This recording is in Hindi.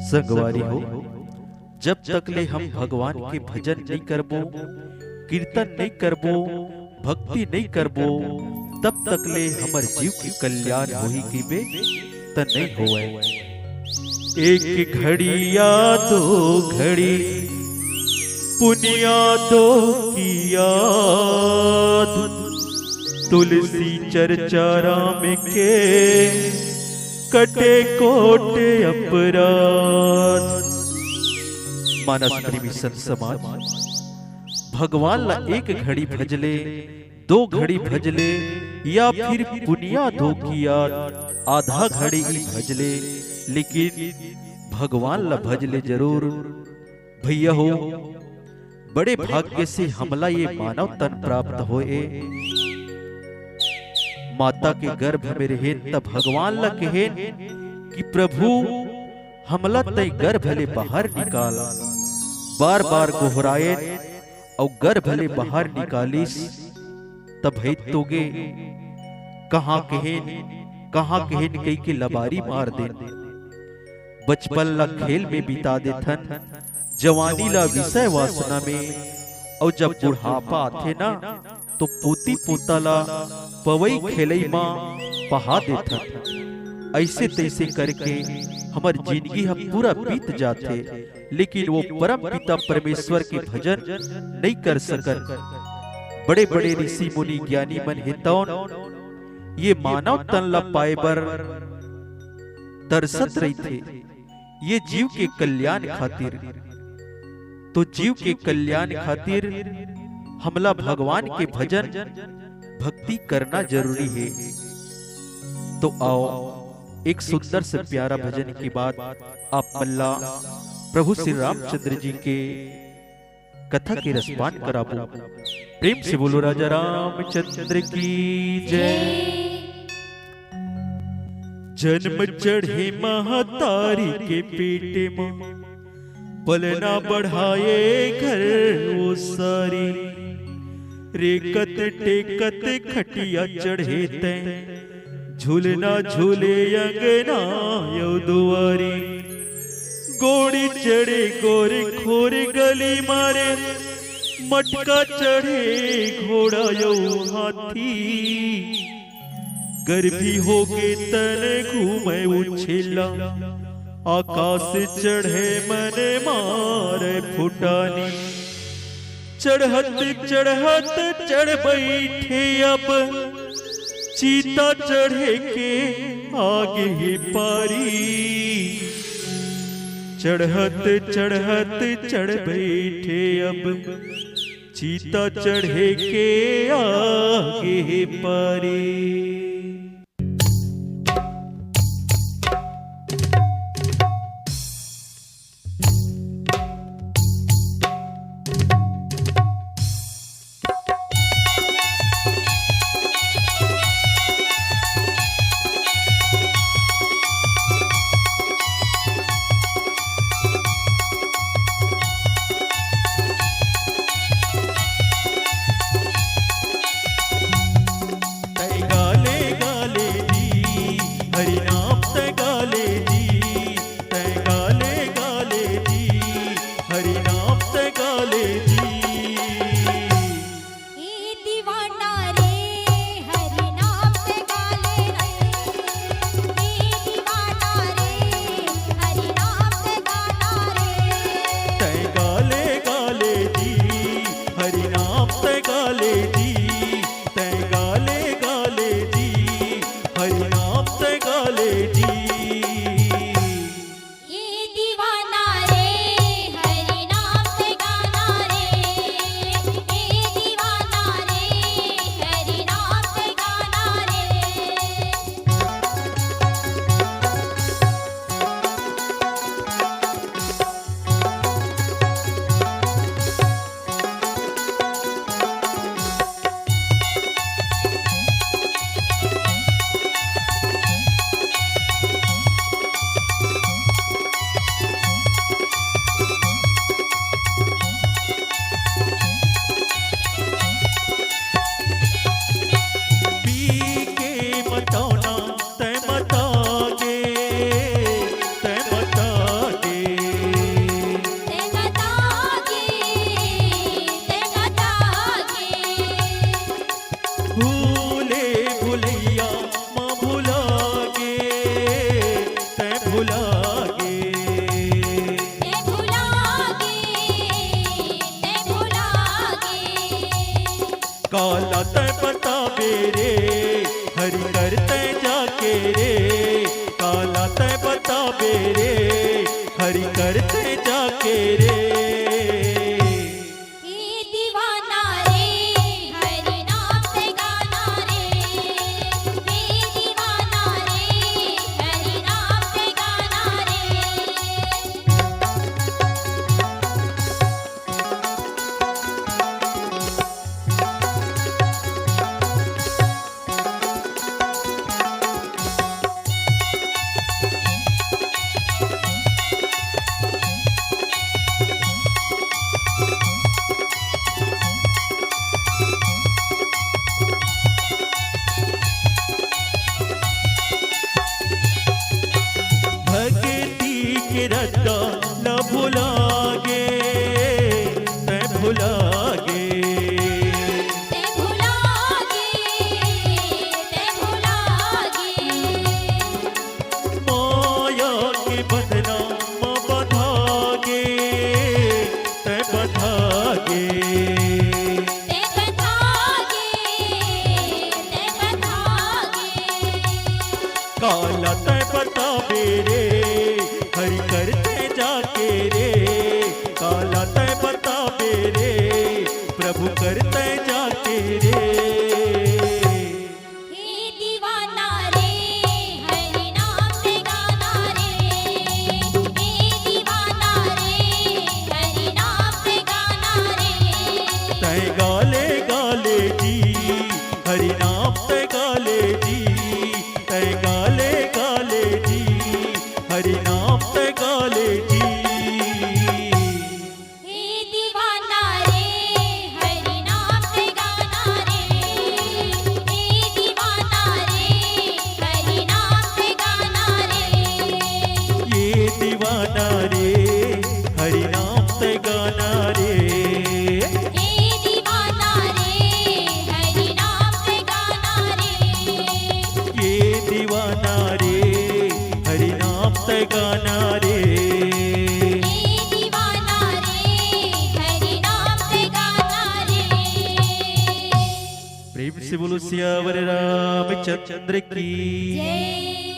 संगवारी हो, जब तक ले हम भगवान के भजन नहीं करबो, कीर्तन नहीं करबो, भक्ति नहीं करबो, तब तक ले हमर जीव के कल्याण होही की बे त नहीं होवे। एक घड़ी या दो घड़ी पुनिया दो की याद, तुलसी चर्चा राम के कटे कोटे अपराध। मानस प्रेमी संत समाज भगवान ला एक घड़ी भजले, दो घड़ी भजले, या फिर पुनिया दो की याद आधा घड़ी ही भजले, लेकिन भगवान ला भजले जरूर। भैया हो, बड़े भाग्य से हमला ये मानव तन प्राप्त होए। माता के गर्भ में रहे तब भगवान ला कहे कि प्रभु हमला तय गर्भ ले बाहर निकाल। बार बार गोहराए और गर्भ ले बाहर निकालिस तब है तोगे कहाँ कहेन कई के लबारी मार दे। बचपन ला खेल में बिता दे थन, जवानी ला विषय वासना में, और जब बुढ़ापा आथे ना तो पोती पोता ला पवई खेलई माँ पहा देथन। ऐसे तैसे करके हमार जिंदगी हम पूरा बीत जाते, लेकिन वो परम पिता परमेश्वर के भजन नहीं कर सकन। बड़े बड़े ऋषि मुनि ज्ञानी मन हेतौन ये मानव तन ला पाए बर तरसत रही थे, ये जीव के कल्याण खातिर। तो जीव के कल्याण खातिर हमला भगवान के भजन भक्ति करना जरूरी है। तो आओ एक सुंदर से प्यारा भजन की बात आप मल्ला प्रभु श्री रामचंद्र जी के कथा के रसपान कराबो। प्रेम से बोलो राजा रामचंद्र की जय। जन्म चढ़े महतारी के पेट में, पलना बढ़ाए घर वो सारी, रेकत टेकत खटिया चढ़े तैं, झूलना झूले अंगना यो दुआरी। गोड़ी चढ़े गोरे खोरे गली मारे, मटका चढ़े घोड़ा यो हाथी, गर्भी होके तन घूमे उछेला, आकाश चढ़े मन मारे फुटानी। चढ़त चढ़त चढ़ बैठे अब, चीता चढ़े के आगे ही पारी। चढ़त चढ़त चढ़ बैठे अब, चीता चढ़े के आगे ही पारी। गाले भुला गे। ते भुला गे, ते भुला गे। काला तै बता मेरे हरि करते जाके रे। काला तै बता मेरे हरि करते जाके रे। ये दीवाना रे हरि नाम से गाना रे। ये दीवाना रे हरि नाम से गाना रे। भक्ति के रत्ता न भुला गे। तै भुला गे। ते भुला गे, ते भुला गे। माया के बंधना म बंधा गे। तै बंधा गे। ते बंधा गे, ते बंधा गे। काला तै बता मेरे हरि करते जाके रे। काला तै बता मेरे प्रभु करते जाके रे। हे दीवाना रे हरि नाम से गाना रे। हे दीवाना रे हरि नाम से गाना रे। तै गाले गाले जी हरि नाम तै गाले जी। तै गाले गाले जी हरि नाम तै गाले जी। हे दीवाना रे हरि नाम से गाना रे। हे दीवाना रे हरि नाम से गाना रे। ये दीवाना रे हरि नाम तै गाना रे। हे दीवाना रे हरि नाम से गाना रे। ये दीवाना रे हरि नाम तै गाना रे। हे दीवाना रे हरि नाम से गाना रे। प्रेम से बोलो सियावर रामचंद्र की। जय।